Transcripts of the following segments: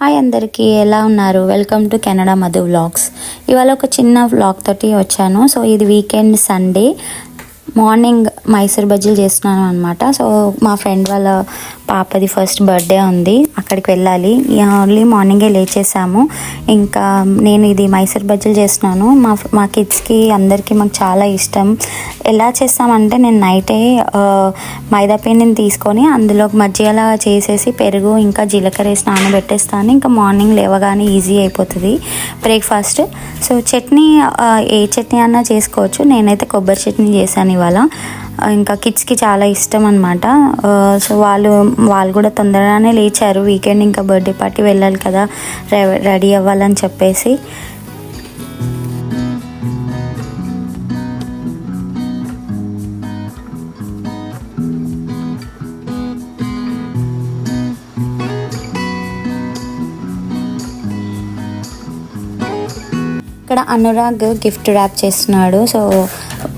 Hi అందరికీ, ఎలా ఉన్నారు? Welcome to Canada Madhu vlogs. ఇవాళ ఒక చిన్న వ్లాగ్ తోటి వచ్చాను. సో ఇది వీకెండ్ సండే మార్నింగ్ మైసూర్ బజ్జీలు చేస్తున్నాను అనమాట. సో మా ఫ్రెండ్ వాళ్ళ పాపది ఫస్ట్ బర్త్డే ఉంది, అక్కడికి వెళ్ళాలి. ఓన్లీ మార్నింగే లేచేసాము. ఇంకా నేను ఇది మైసూర్ బజ్జీలు చేస్తున్నాను. మా కిడ్స్కి అందరికీ మాకు చాలా ఇష్టం. ఎలా చేస్తామంటే నేను నైటే మైదా పిండిని తీసుకొని అందులో మజ్జిగలా చేసేసి పెరుగు ఇంకా జీలకర్ర వేసి నానబెట్టేస్తాను. ఇంకా మార్నింగ్ లేవగానే ఈజీ అయిపోతుంది బ్రేక్ఫాస్ట్. సో చట్నీ ఏ చట్నీ అన్నా చేసుకోవచ్చు. నేనైతే కొబ్బరి చట్నీ చేశాను ఇవాళ. ఇంకా కిడ్స్కి చాలా ఇష్టం అనమాట. సో వాళ్ళు కూడా తొందరగానే లేచారు. వీకెండ్ ఇంకా బర్త్డే పార్టీ వెళ్ళాలి కదా, రెడీ అవ్వాలని చెప్పేసి. ఇక్కడ అనురాగ్ గిఫ్ట్ ర్యాప్ చేస్తున్నాడు. సో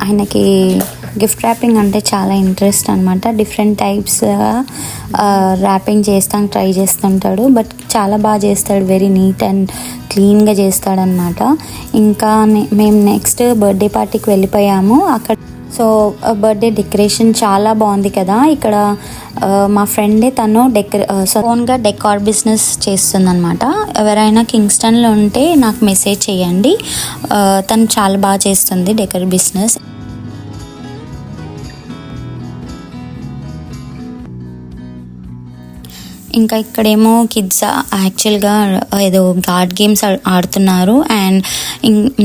ఆయనకి గిఫ్ట్ ర్యాపింగ్ అంటే చాలా ఇంట్రెస్ట్ అనమాట. డిఫరెంట్ టైప్స్ ర్యాపింగ్ ట్రై చేస్తుంటాడు. బట్ చాలా బాగా చేస్తాడు. వెరీ నీట్ అండ్ క్లీన్గా చేస్తాడనమాట. ఇంకా మేము నెక్స్ట్ బర్త్డే పార్టీకి వెళ్ళిపోయాము. అక్కడ సో బర్త్డే డెకరేషన్ చాలా బాగుంది కదా. ఇక్కడ మా ఫ్రెండే తను ఓన్గా డెకార్ బిజినెస్ చేస్తుందన్నమాట. ఎవరైనా కింగ్స్టన్లో ఉంటే నాకు మెసేజ్ చేయండి. తను చాలా బాగా చేస్తుంది డెకర్ బిజినెస్. ఇంకా ఇక్కడేమో కిడ్స్ యాక్చువల్గా ఏదో గార్డ్ గేమ్స్ ఆడుతున్నారు. అండ్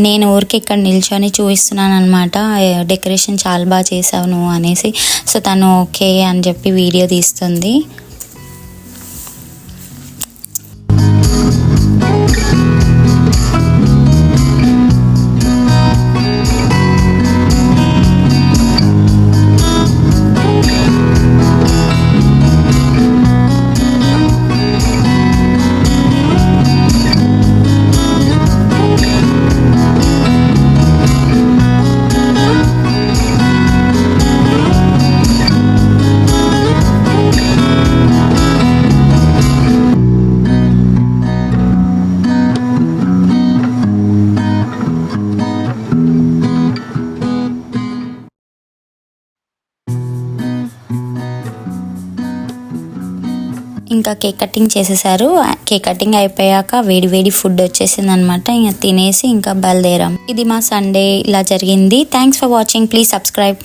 నేను ఊరికి ఇక్కడ నిల్చొని చూపిస్తున్నాను అనమాట. డెకరేషన్ చాలా బాగా చేసావు నువ్వు అనేసి. సో తను ఓకే అని చెప్పి వీడియో తీస్తుంది. ఇంకా కేక్ కటింగ్ చేసేసారు. కేక్ కటింగ్ అయిపోయాక వేడి వేడి ఫుడ్ వచ్చేసింది అనమాట. ఇంకా తినేసి ఇంకా బయలుదేరాం. ఇది మా సండే ఇలా జరిగింది. Thanks for watching. Please subscribe.